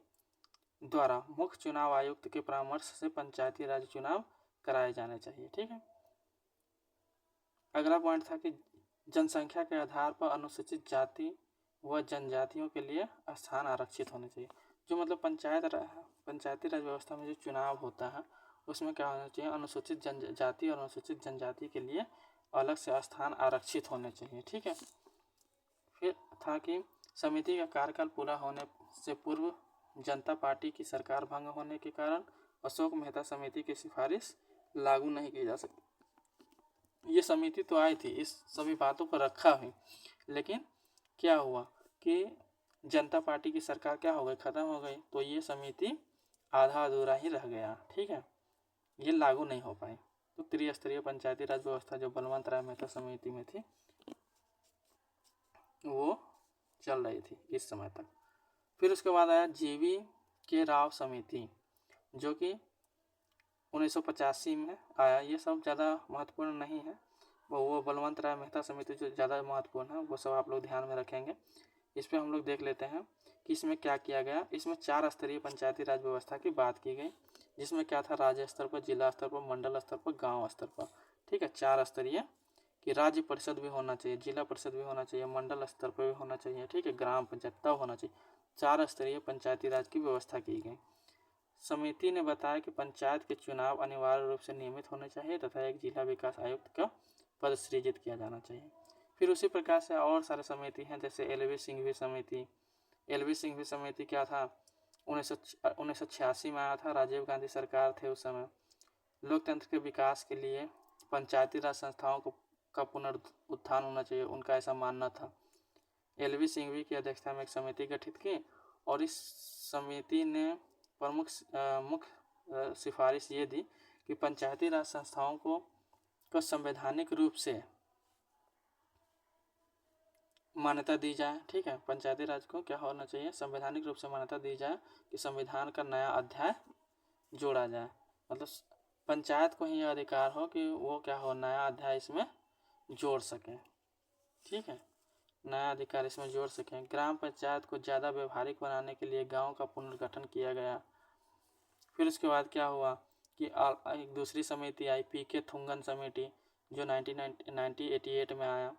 द्वारा मुख्य चुनाव आयुक्त के परामर्श से पंचायती राज चुनाव कराए जाने चाहिए। ठीक है, अगला पॉइंट था कि जनसंख्या के आधार पर अनुसूचित जाति व जनजातियों के लिए स्थान आरक्षित होने चाहिए। जो मतलब पंचायती राज व्यवस्था में जो चुनाव होता है उसमें क्या होना चाहिए, अनुसूचित जनजाति और अनुसूचित जनजाति के लिए अलग से स्थान आरक्षित होने चाहिए। ठीक है। फिर था कि समिति का कार्यकाल पूरा होने से पूर्व जनता पार्टी की सरकार भंग होने के कारण अशोक मेहता समिति की सिफारिश लागू नहीं की जा सकती। ये समिति तो आई थी, इस सभी बातों पर रखा हुई, लेकिन क्या हुआ कि जनता पार्टी की सरकार क्या हो गई, खत्म हो गई, तो ये समिति आधा अधूरा ही रह गया। ठीक है, ये लागू नहीं हो पाई। तो त्रिस्तरीय पंचायती राज व्यवस्था जो बलवंत राय मेहता समिति में थी वो चल रही थी इस समय तक। फिर उसके बाद आया जीवी के राव समिति जो कि 1985 में आया। ये सब ज़्यादा महत्वपूर्ण नहीं है, वो बलवंत राय मेहता समिति जो ज़्यादा महत्वपूर्ण है वो सब आप लोग ध्यान में रखेंगे। इस पर हम लोग देख लेते हैं कि इसमें क्या किया गया। इसमें 4 स्तरीय पंचायती राज व्यवस्था की बात की गई, जिसमें क्या था, राज्य स्तर पर, जिला स्तर पर, मंडल स्तर पर, गांव स्तर पर। ठीक है, 4 स्तरीय कि राज्य परिषद भी होना चाहिए, जिला परिषद भी होना चाहिए, मंडल स्तर पर भी होना चाहिए। ठीक है, ग्राम पंचायत तब होना चाहिए। 4 स्तरीय पंचायती राज की व्यवस्था की गई। समिति ने बताया कि पंचायत के चुनाव अनिवार्य रूप से नियमित होने चाहिए तथा एक जिला विकास आयुक्त का पद सृजित किया जाना चाहिए। फिर उसी प्रकार से और सारे समिति हैं, जैसे एलवी सिंघवी समिति। एलवी सिंघवी समिति क्या था, 1986 में आया था, राजीव गांधी सरकार थे उस समय। लोकतंत्र के विकास के लिए पंचायती राज संस्थाओं का पुनरुत्थान होना चाहिए, उनका ऐसा मानना था। एलवी सिंघवी की अध्यक्षता में एक समिति गठित की और इस समिति ने मुख्य सिफारिश ये दी कि पंचायती राज संस्थाओं को संवैधानिक रूप से मान्यता दी जाए। ठीक है, पंचायती राज को क्या होना चाहिए, संवैधानिक रूप से मान्यता दी जाए कि संविधान का नया अध्याय जोड़ा जाए। मतलब पंचायत को ही यह अधिकार हो कि वो क्या हो, नया अध्याय इसमें जोड़ सकें। ठीक है, नया अधिकार इसमें जोड़ सकें। ग्राम पंचायत को ज़्यादा व्यवहारिक बनाने के लिए गांव का पुनर्गठन किया गया। फिर उसके बाद क्या हुआ कि एक दूसरी समिति आई, पीके थुंगन समिति, जो 1988 में आया।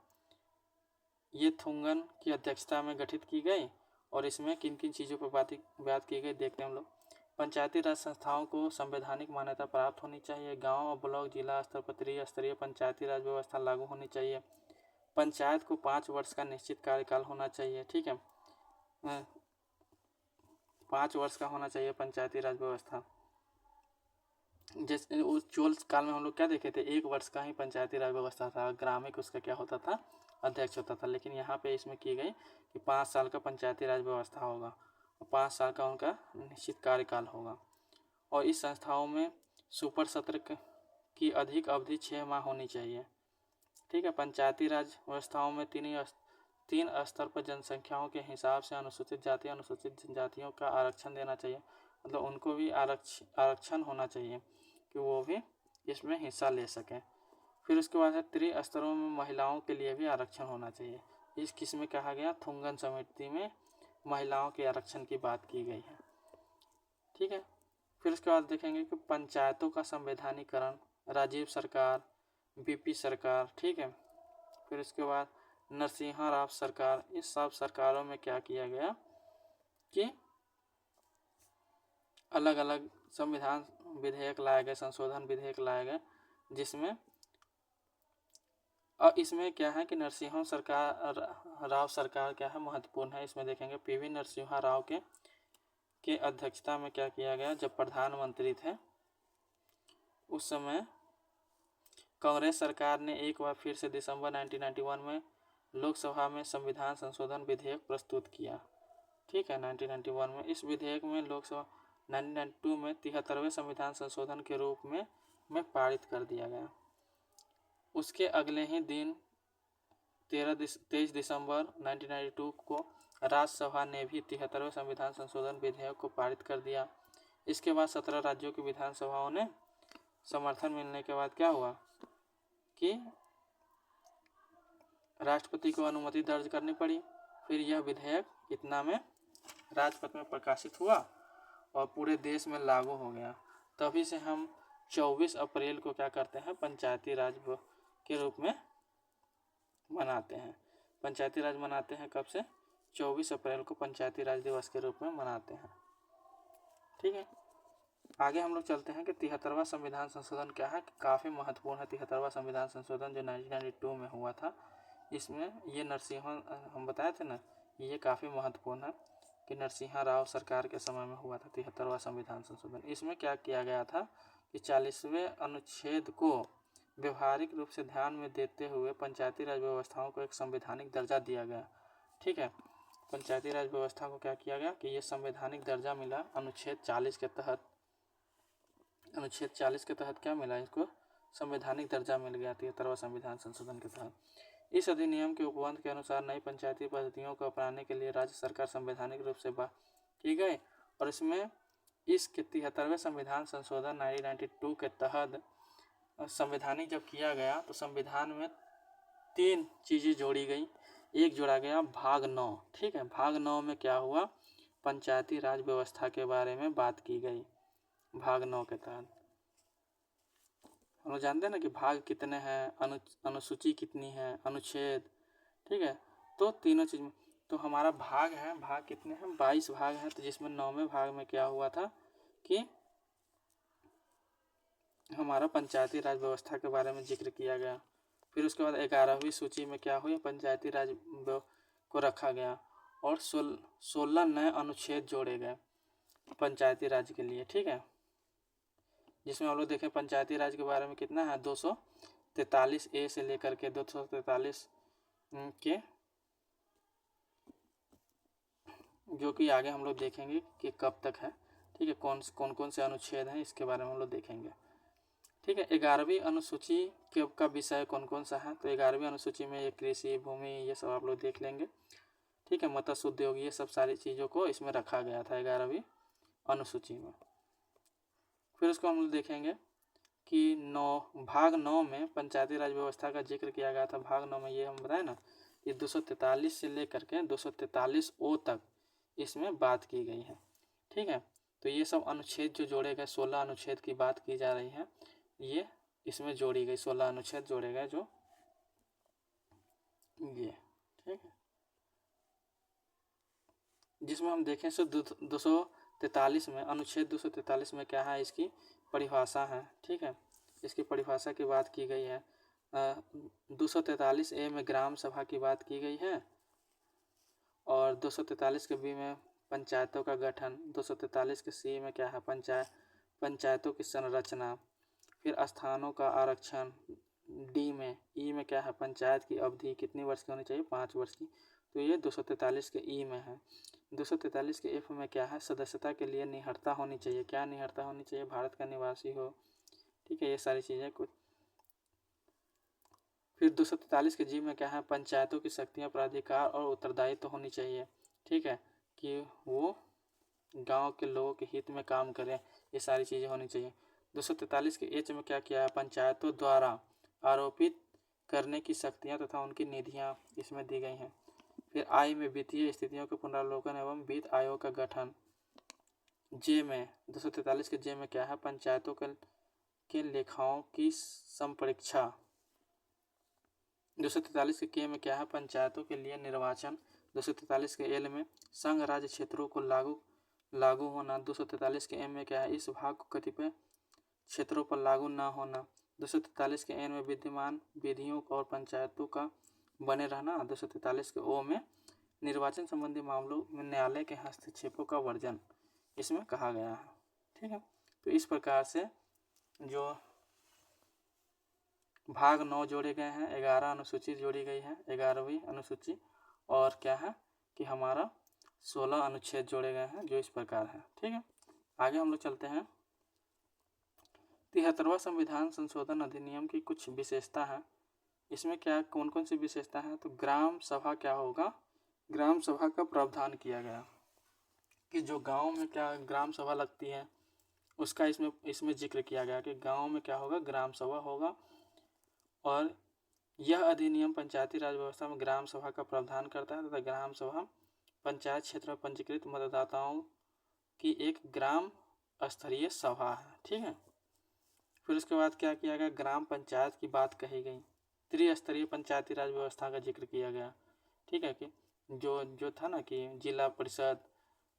ये थुंगन की अध्यक्षता में गठित की गई और इसमें किन किन चीज़ों पर बात की गई देखते हैं हम लोग। पंचायती राज संस्थाओं को संवैधानिक मान्यता प्राप्त होनी चाहिए। गांव और ब्लॉक जिला स्तर पर त्रिस्तरीय पंचायती राज व्यवस्था लागू होनी चाहिए। पंचायत को 5 वर्ष का निश्चित कार्यकाल होना चाहिए। ठीक है, 5 वर्ष का होना चाहिए पंचायती राज व्यवस्था। जैसे उस चोल काल में हम लोग क्या देखे थे, 1 वर्ष का ही पंचायती राज व्यवस्था था, ग्रामीण उसका क्या होता था, अध्यक्ष होता था। लेकिन यहाँ पे इसमें की गई कि 5 साल का पंचायती राज व्यवस्था होगा और 5 साल का उनका निश्चित कार्यकाल होगा। और इस संस्थाओं में सुपर सत्र की अधिक अवधि 6 माह होनी चाहिए। ठीक है, पंचायती राज व्यवस्थाओं में 3 स्तर पर जनसंख्याओं के हिसाब से अनुसूचित जाति अनुसूचित जनजातियों का आरक्षण देना चाहिए। मतलब उनको भी आरक्षण होना चाहिए कि वो भी इसमें हिस्सा ले सकें। फिर उसके बाद है त्रिस्तरों में महिलाओं के लिए भी आरक्षण होना चाहिए। इस किस में कहा गया, थुंगन समिति में महिलाओं के आरक्षण की बात की गई है। ठीक है, फिर उसके बाद देखेंगे कि पंचायतों का संवैधानिकरण, राजीव सरकार, बीपी सरकार। ठीक है, फिर उसके बाद नरसिम्हा राव सरकार। इस सब सरकारों में क्या किया गया कि अलग अलग संविधान विधेयक लाए गए, संशोधन विधेयक लाए गए, जिसमें और इसमें क्या है कि नरसिम्हा राव सरकार क्या है, महत्वपूर्ण है। इसमें देखेंगे पीवी नरसिम्हा राव के अध्यक्षता में क्या किया गया। जब प्रधानमंत्री थे उस समय कांग्रेस सरकार ने एक बार फिर से दिसंबर 1991 में लोकसभा में संविधान संशोधन विधेयक प्रस्तुत किया। ठीक है, 1991 में इस विधेयक में लोकसभा 1992 में 73वें संविधान संशोधन के रूप में पारित कर दिया गया। उसके अगले ही दिन 23 दिसंबर 1992 को राज्यसभा ने भी 73वें संविधान संशोधन विधेयक को पारित कर दिया। इसके बाद 17 राज्यों की विधानसभाओं ने समर्थन मिलने के बाद क्या हुआ कि राष्ट्रपति को अनुमति दर्ज करनी पड़ी। फिर यह विधेयक इतना में राजपत्र में प्रकाशित हुआ और पूरे देश में लागू हो गया। तभी से हम 24 अप्रैल को क्या करते हैं, पंचायती राज के रूप में मनाते हैं। पंचायती राज मनाते हैं कब से, 24 अप्रैल को पंचायती राज दिवस के रूप में मनाते हैं। ठीक है, आगे हम लोग चलते हैं कि 73वां संविधान संशोधन क्या है। काफ़ी महत्वपूर्ण है 73वां संविधान संशोधन जो 1992 में हुआ था। इसमें ये नरसिम्हा हम बताए थे ना, ये काफ़ी महत्वपूर्ण है कि नरसिम्हा राव सरकार के समय में हुआ था 73वां संविधान संशोधन। इसमें क्या किया गया था कि 40वें अनुच्छेद को व्यवहारिक रूप से ध्यान में देते हुए पंचायती राज व्यवस्थाओं को एक संवैधानिक दर्जा दिया गया। ठीक है, पंचायती राज व्यवस्था को क्या किया गया कि ये संवैधानिक दर्जा मिला अनुच्छेद 40 के तहत। अनुच्छेद 40 के तहत क्या मिला, इसको संवैधानिक दर्जा मिल गया 73वां संविधान संशोधन के तहत। इस अधिनियम के उपबंध के अनुसार नई पंचायती पद्धतियों को अपनाने के लिए राज्य सरकार संवैधानिक रूप से की गई। और इसमें इस 73वें संविधान संशोधन 1992 के तहत संवैधानिक जब किया गया तो संविधान में 3 चीज़ें जोड़ी गई। एक जोड़ा गया भाग 9। ठीक है, भाग 9 में क्या हुआ, पंचायती राज व्यवस्था के बारे में बात की गई। भाग 9 के तहत हम लोग जानते हैं ना कि भाग कितने हैं, अनुसूची कितनी है, अनुच्छेद। ठीक है, तो तीनों चीज में तो हमारा भाग है, भाग कितने हैं, 22 भाग हैं। तो जिसमें 9वें भाग में क्या हुआ था कि हमारा पंचायती राज व्यवस्था के बारे में जिक्र किया गया। फिर उसके बाद 11वीं सूची में क्या हुई, पंचायती राज को रखा गया और 16 नए अनुच्छेद जोड़े गए पंचायती राज के लिए। ठीक है, जिसमें हम लोग देखें पंचायती राज के बारे में कितना है, 243 ए से लेकर के 243 के, जो कि आगे हम लोग देखेंगे कि कब तक है। ठीक है, कौन कौन से अनुच्छेद हैं इसके बारे में हम लोग देखेंगे। ठीक है, 11वीं अनुसूची का विषय कौन कौन सा है, तो 11वीं अनुसूची में ये कृषि, भूमि, ये सब आप लोग देख लेंगे। ठीक है, मत्स्य उद्योग, ये सब सारी चीज़ों को इसमें रखा गया था 11वीं अनुसूची में। फिर उसको हम लोग देखेंगे कि भाग 9 में पंचायती राज व्यवस्था का जिक्र किया गया था। भाग 9 में ये हम बताए ना कि 243 से लेकर के 243 ओ तक इसमें बात की गई है। ठीक है, तो ये सब अनुच्छेद जो जोड़े गए, 16 अनुच्छेद की बात की जा रही है, ये इसमें जोड़ी गई 16 अनुच्छेद जोड़े गए जो ये। ठीक है, जिसमें हम देखें 243 में, अनुच्छेद 243 में क्या है, इसकी परिभाषा है। ठीक है, इसकी परिभाषा की बात की गई है। 243 ए में ग्राम सभा की बात की गई है और 243 के बी में पंचायतों का गठन, 243 के सी में क्या है, पंचायतों की संरचना, फिर स्थानों का आरक्षण। डी में, ई में क्या है, पंचायत की अवधि कितनी वर्ष की होनी चाहिए, 5 वर्ष की। तो ये 243 के ई में है। 243 के एफ में क्या है, सदस्यता के लिए निहरता होनी चाहिए। क्या निहरता होनी चाहिए, भारत का निवासी हो। ठीक है, ये सारी चीज़ें कुछ। फिर 243 के जी में क्या है, पंचायतों की शक्तियाँ, प्राधिकार और उत्तरदायित्व होनी चाहिए। ठीक है, कि वो गांव के लोगों के हित में काम करें, ये सारी चीज़ें होनी चाहिए। 243 के एच में क्या किया है, पंचायतों द्वारा आरोपित करने की शक्तियाँ तथा उनकी निधियाँ इसमें दी गई हैं। फिर आई में वित्तीय स्थितियों के पुनरावलोकन एवं वित्त आयोग का गठन। जे में 243 के जे में क्या है, पंचायतों के लेखाओं की संपरीक्षा। 243 के में क्या है, पंचायतों के लिए निर्वाचन। 243 के एल में संघ राज्य क्षेत्रों को लागू होना। 243 के एम में क्या है, इस भाग को कतिपय क्षेत्रों पर लागू न होना। 243 के एन में विद्यमान विधियों और पंचायतों का बने रहना। 243 के ओ में निर्वाचन संबंधी मामलों में न्यायालय के हस्तक्षेपों का वर्जन इसमें कहा गया है। ठीक है, तो इस प्रकार से जो भाग 9 जोड़े गए हैं, 11 अनुसूची जोड़ी गई है, 11वीं अनुसूची, और क्या है कि हमारा 16 अनुच्छेद जोड़े गए हैं जो इस प्रकार है। ठीक है, आगे हम लोग चलते हैं। 73वां संविधान संशोधन अधिनियम की कुछ विशेषता है। इसमें क्या कौन कौन सी विशेषता है, तो ग्राम सभा क्या होगा, ग्राम सभा का प्रावधान किया गया कि जो गांव में क्या ग्राम सभा लगती है उसका इसमें जिक्र किया गया कि गांव में क्या होगा, ग्राम सभा होगा। और यह अधिनियम पंचायती राज व्यवस्था में ग्राम सभा का प्रावधान करता है तथा ग्राम सभा पंचायत क्षेत्र में पंजीकृत मतदाताओं की एक ग्राम स्तरीय सभा है। ठीक है, फिर उसके बाद क्या किया गया, ग्राम पंचायत की बात कही गई, त्रिस्तरीय पंचायती राज व्यवस्था का जिक्र किया गया। ठीक है, कि जो था ना कि जिला परिषद,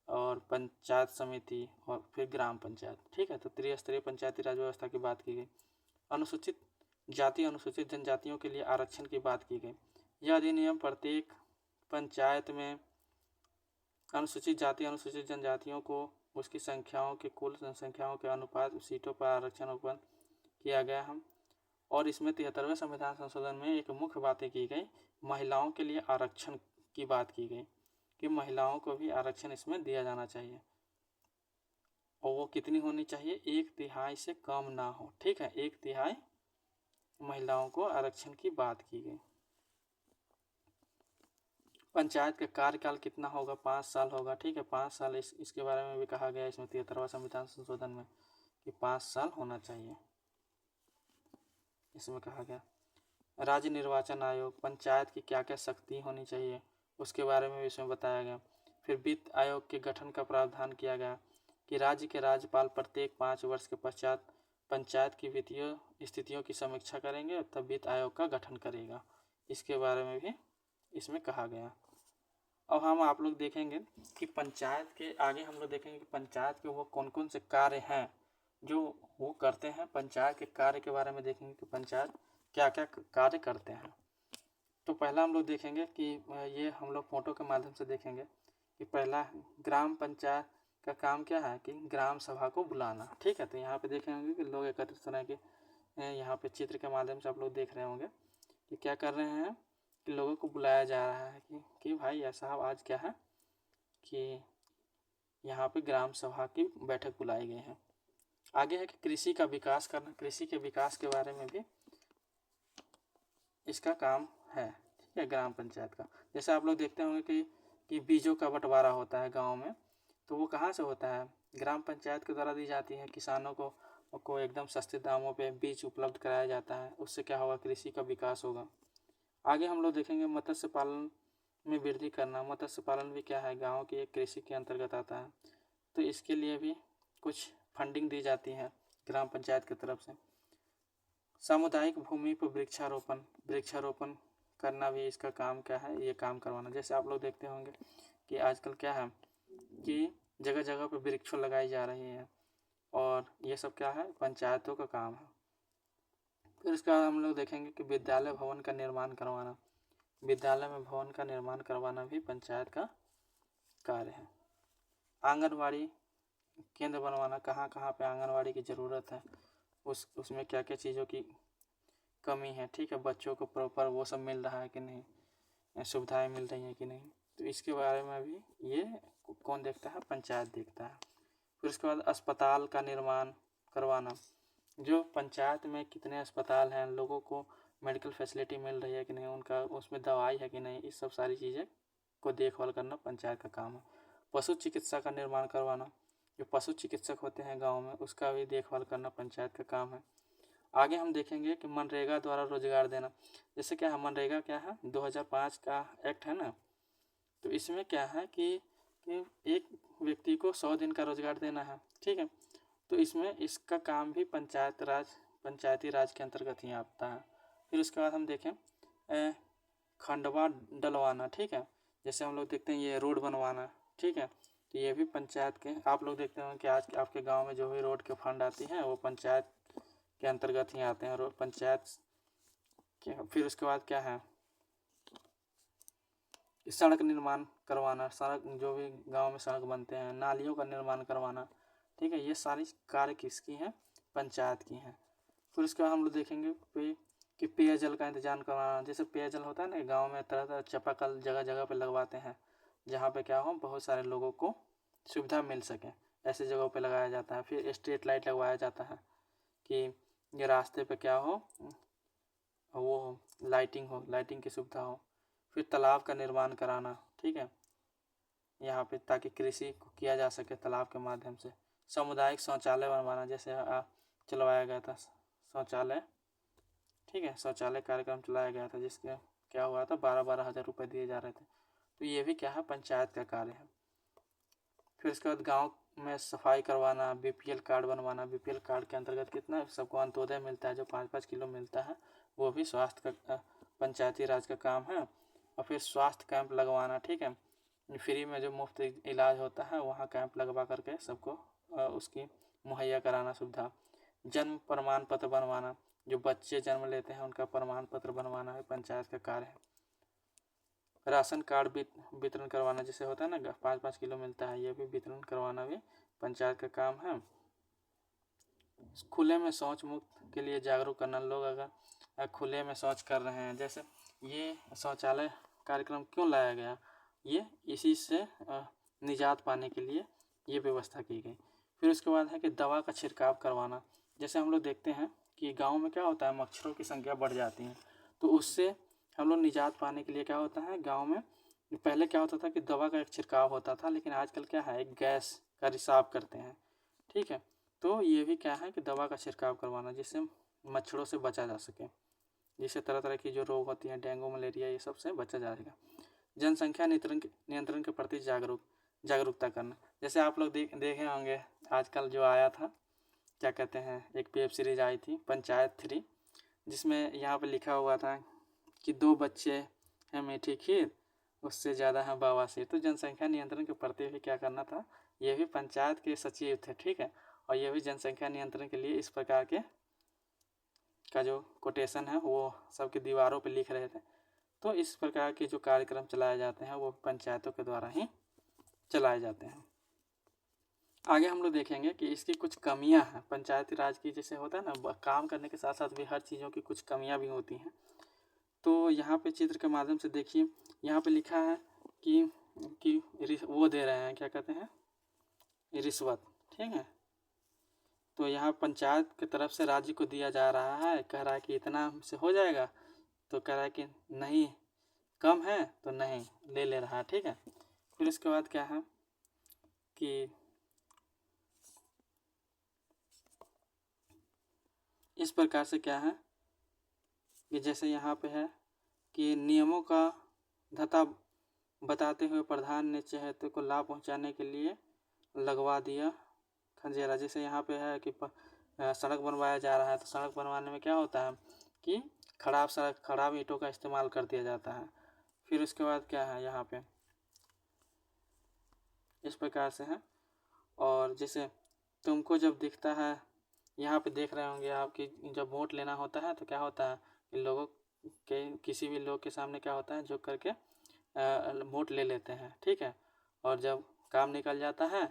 और पंचायत समिति और फिर ग्राम पंचायत। ठीक है, तो त्रिस्तरीय पंचायती राज व्यवस्था की बात की गई। अनुसूचित जाति अनुसूचित जनजातियों के लिए आरक्षण की बात की गई। यह अधिनियम प्रत्येक पंचायत में अनुसूचित जाति अनुसूचित जनजातियों को उसकी संख्याओं के कुल जनसंख्याओं के अनुपात सीटों पर आरक्षण उत्पन्न किया गया है। और इसमें 73वें संविधान संशोधन में एक मुख्य बातें की गई, महिलाओं के लिए आरक्षण की बात की गई कि महिलाओं को भी आरक्षण इसमें दिया जाना चाहिए और वो कितनी होनी चाहिए, 1/3 से कम ना हो। ठीक है, 1/3 महिलाओं को आरक्षण की बात की गई। पंचायत का कार्यकाल कितना होगा, 5 साल होगा। ठीक है, 5 साल इसके बारे में भी कहा गया इसमें 73वां संविधान संशोधन में कि 5 साल होना चाहिए, इसमें कहा गया। राज्य निर्वाचन आयोग, पंचायत की क्या क्या शक्ति होनी चाहिए उसके बारे में भी इसमें बताया गया। फिर वित्त आयोग के गठन का प्रावधान किया गया कि राज्य के राज्यपाल प्रत्येक 5 वर्ष के पश्चात पंचायत की वित्तीय स्थितियों की समीक्षा करेंगे तब वित्त आयोग का गठन करेगा, इसके बारे में भी इसमें कहा गया। अब हम आप लोग देखेंगे कि पंचायत के आगे हम लोग देखेंगे कि पंचायत के वो कौन कौन से कार्य हैं जो वो करते हैं। पंचायत के कार्य के बारे में देखेंगे कि पंचायत क्या क्या कार्य करते हैं। तो पहला हम लोग देखेंगे कि ये हम लोग फोटो के माध्यम से देखेंगे कि पहला ग्राम पंचायत का काम क्या है कि ग्राम सभा को बुलाना। ठीक है, तो यहाँ पे देखेंगे कि लोग एकत्रित तरह के यहाँ पे चित्र के माध्यम से आप लोग देख रहे होंगे कि क्या कर रहे हैं कि लोगों को बुलाया जा रहा है कि भाई या साहब आज क्या है कि यहाँ पे ग्राम सभा की बैठक बुलाई गई है। आगे है कि कृषि का विकास करना, कृषि के विकास के बारे में भी इसका काम है। ठीक है, ग्राम पंचायत का। जैसे आप लोग देखते होंगे कि बीजों का बंटवारा होता है गांव में, तो वो कहाँ से होता है, ग्राम पंचायत के द्वारा दी जाती है। किसानों को एकदम सस्ते दामों पे बीज उपलब्ध कराया जाता है, उससे क्या होगा, कृषि का विकास होगा। आगे हम लोग देखेंगे मत्स्य पालन में वृद्धि करना। मत्स्य पालन भी क्या है, गाँव की एक कृषि के अंतर्गत आता है, तो इसके लिए भी कुछ फंडिंग दी जाती है ग्राम पंचायत की तरफ से। सामुदायिक भूमि पर वृक्षारोपण करना भी इसका काम क्या है, ये काम करवाना। जैसे आप लोग देखते होंगे कि आजकल क्या है कि जगह जगह पर वृक्ष लगाई जा रही है और ये सब क्या है, पंचायतों का काम है। फिर उसके बाद हम लोग देखेंगे कि विद्यालय भवन का निर्माण करवाना। विद्यालय में भवन का निर्माण करवाना भी पंचायत का कार्य है। आंगनवाड़ी केंद्र बनवाना, कहाँ कहाँ पे आंगनवाड़ी की ज़रूरत है, उसमें क्या क्या चीज़ों की कमी है। ठीक है, बच्चों को प्रॉपर वो सब मिल रहा है कि नहीं, सुविधाएं मिल रही हैं कि नहीं, तो इसके बारे में भी ये कौन देखता है, पंचायत देखता है। फिर उसके बाद अस्पताल का निर्माण करवाना, जो पंचायत में कितने अस्पताल हैं, लोगों को मेडिकल फैसिलिटी मिल रही है कि नहीं, उनका उसमें दवाई है कि नहीं, इस सब सारी चीज़ें को देखभाल करना पंचायत का काम है। पशु चिकित्सा का निर्माण करवाना, जो पशु चिकित्सक होते हैं गाँव में, उसका भी देखभाल करना पंचायत का काम है। आगे हम देखेंगे कि मनरेगा द्वारा रोजगार देना। जैसे क्या है, मनरेगा क्या है, 2005 का एक्ट है ना, तो इसमें क्या है कि एक व्यक्ति को 100 दिन का रोजगार देना है। ठीक है, तो इसमें इसका काम भी पंचायती राज के अंतर्गत ही आता है। फिर उसके बाद हम देखें खंडवा डलवाना। ठीक है, जैसे हम लोग देखते हैं ये रोड बनवाना। ठीक है, तो ये भी पंचायत के, आप लोग देखते हैं कि आज आपके गांव में जो भी रोड के फंड आती हैं वो पंचायत के अंतर्गत ही आते हैं, और पंचायत के। फिर उसके बाद क्या है, सड़क निर्माण करवाना, सड़क जो भी गांव में सड़क बनते हैं, नालियों का निर्माण करवाना। ठीक है, ये सारी कार्य किसकी हैं, पंचायत की हैं। फिर उसके बाद हम लोग देखेंगे कि पेयजल का इंतजाम करवाना। जैसे पेयजल होता है ना, गांव में तरह तरह चापाकल जगह जगह पे लगवाते हैं, जहाँ पे क्या हो, बहुत सारे लोगों को सुविधा मिल सके, ऐसे जगहों पे लगाया जाता है। फिर स्ट्रीट लाइट लगवाया जाता है कि ये रास्ते पे क्या हो, वो लाइटिंग की सुविधा हो। फिर तालाब का निर्माण कराना। ठीक है, यहाँ पे ताकि कृषि को किया जा सके तालाब के माध्यम से। सामुदायिक शौचालय बनवाना, जैसे चलवाया गया था शौचालय। ठीक है, शौचालय कार्यक्रम चलाया गया था, जिसके क्या हुआ था, 12-12 हज़ार रुपये दिए जा रहे थे। तो ये भी क्या है, पंचायत का कार्य है। फिर उसके बाद गाँव में सफाई करवाना, बीपीएल कार्ड बनवाना। बीपीएल कार्ड के अंतर्गत कितना सबको अंत्योदय मिलता है, जो 5-5 किलो मिलता है, वो भी स्वास्थ्य का पंचायती राज का काम है। और फिर स्वास्थ्य कैंप लगवाना। ठीक है, फ्री में जो मुफ्त इलाज होता है वहाँ कैंप लगवा करके सबको उसकी मुहैया कराना सुविधा। जन्म प्रमाण पत्र बनवाना, जो बच्चे जन्म लेते हैं उनका प्रमाण पत्र बनवाना भी पंचायत का कार्य है। राशन कार्ड वितरण करवाना, जैसे होता है ना 5-5 किलो मिलता है, ये भी वितरण करवाना भी पंचायत का काम है। खुले में शौच मुक्त के लिए जागरूक करना, लोग अगर खुले में शौच कर रहे हैं, जैसे ये शौचालय कार्यक्रम क्यों लाया गया, ये इसी से निजात पाने के लिए ये व्यवस्था की गई। फिर उसके बाद है कि दवा का छिड़काव करवाना, जैसे हम लोग देखते हैं कि गांव में क्या होता है, मच्छरों की संख्या बढ़ जाती है, तो उससे हम लोग निजात पाने के लिए क्या होता है, गांव में पहले क्या होता था कि दवा का एक छिड़काव होता था, लेकिन आजकल क्या है, एक गैस का रिसाव करते हैं। ठीक है, तो ये भी क्या है कि दवा का छिड़काव करवाना, जिससे मच्छरों से बचा जा सके, जिससे तरह तरह की जो रोग होती हैं, डेंगू मलेरिया, ये सब से बचा जाएगा। जनसंख्या नियंत्रण के प्रति जागरूकता करना, जैसे आप लोग देखे होंगे आजकल जो आया था, क्या कहते हैं, एक वेब सीरीज आई थी पंचायत 3, जिसमें यहाँ पे लिखा हुआ था कि 2 बच्चे हैं मीठी खीर, उससे ज़्यादा है बवासीर। तो जनसंख्या नियंत्रण के प्रति भी क्या करना था, ये भी पंचायत के सचिव थे, ठीक है, और ये भी जनसंख्या नियंत्रण के लिए इस प्रकार के का जो कोटेशन है वो सबकी दीवारों पे लिख रहे थे। तो इस प्रकार के जो कार्यक्रम चलाए जाते हैं वो पंचायतों के द्वारा ही चलाए जाते हैं। आगे हम लोग देखेंगे कि इसकी कुछ कमियां हैं पंचायती राज की, जैसे होता है ना, काम करने के साथ साथ भी हर चीज़ों की कुछ कमियां भी होती हैं। तो यहाँ पे चित्र के माध्यम से देखिए, यहाँ पे लिखा है कि वो दे रहे हैं, क्या कहते हैं, रिश्वत, ठीक है। तो यहाँ पंचायत की तरफ से राज्य को दिया जा रहा है, कह रहा है कि इतना से हो जाएगा, तो कह रहा है कि नहीं, कम है तो नहीं ले रहा है, ठीक है। फिर उसके बाद क्या है कि इस प्रकार से क्या है कि जैसे यहाँ पे है कि नियमों का धता बताते हुए प्रधान ने चहेते को लाभ पहुँचाने के लिए लगवा दिया खंजेरा। जैसे यहाँ पे है कि सड़क बनवाया जा रहा है, तो सड़क बनवाने में क्या होता है कि खराब ईंटों का इस्तेमाल कर दिया जाता है। फिर उसके बाद क्या है, यहाँ पे इस प्रकार से है। और जैसे तुमको जब दिखता है, यहाँ पे देख रहे होंगे आप कि जब वोट लेना होता है तो क्या होता है कि लोगों के किसी भी लोग के सामने क्या होता है, झुक करके वोट ले लेते हैं, ठीक है। और जब काम निकल जाता है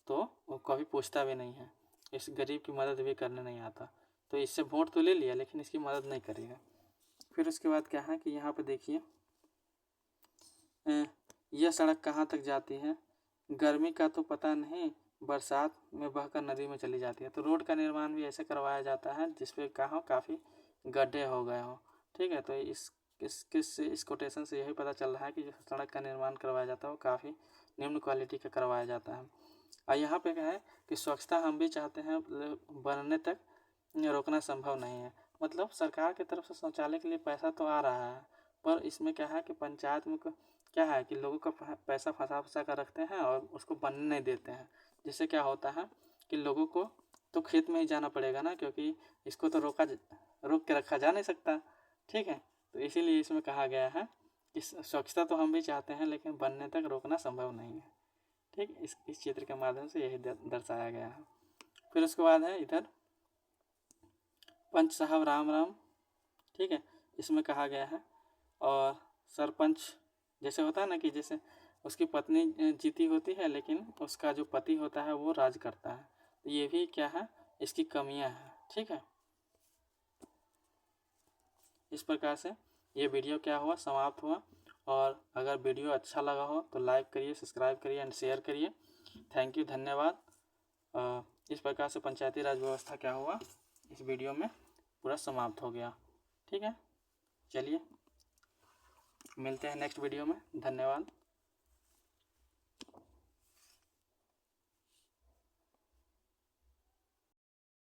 तो वो कभी पूछता भी नहीं है, इस गरीब की मदद भी करने नहीं आता। तो इससे वोट तो ले लिया लेकिन इसकी मदद नहीं करेगा। फिर उसके बाद क्या है कि यहाँ पे देखिए, यह सड़क कहाँ तक जाती है, गर्मी का तो पता नहीं, बरसात में बहकर नदी में चली जाती है। तो रोड का निर्माण भी ऐसे करवाया जाता है जिसपे कहाँ काफ़ी गड्ढे हो गए हों, ठीक है। तो इस कोटेशन से यही पता चल रहा है कि जो सड़क का निर्माण करवाया जाता है वो काफ़ी निम्न क्वालिटी का करवाया जाता है। और यहाँ पे क्या है कि स्वच्छता हम भी चाहते हैं, बनने तक रोकना संभव नहीं है। मतलब सरकार की तरफ से शौचालय के लिए पैसा तो आ रहा है, पर इसमें क्या है कि पंचायत में क्या है कि लोगों का पैसा फंसा कर रखते हैं और उसको बनने नहीं देते हैं। जिससे क्या होता है कि लोगों को तो खेत में ही जाना पड़ेगा ना, क्योंकि इसको तो रोक के रखा जा नहीं सकता, ठीक है। तो इसीलिए इसमें कहा गया है कि स्वच्छता तो हम भी चाहते हैं लेकिन बनने तक रोकना संभव नहीं है, ठीक। इस चित्र के माध्यम से यही दर्शाया गया है। फिर उसके बाद है इधर पंच साहब राम राम, ठीक है, इसमें कहा गया है। और सरपंच जैसे होता है ना कि जैसे उसकी पत्नी जीती होती है लेकिन उसका जो पति होता है वो राज करता है, तो ये भी क्या है, इसकी कमियां हैं, ठीक है। इस प्रकार से ये वीडियो क्या हुआ, समाप्त हुआ। और अगर वीडियो अच्छा लगा हो तो लाइक करिए, सब्सक्राइब करिए एंड शेयर करिए। थैंक यू, धन्यवाद। इस प्रकार से पंचायती राज व्यवस्था क्या हुआ इस वीडियो में पूरा समाप्त हो गया, ठीक है। चलिए मिलते हैं नेक्स्ट वीडियो में, धन्यवाद।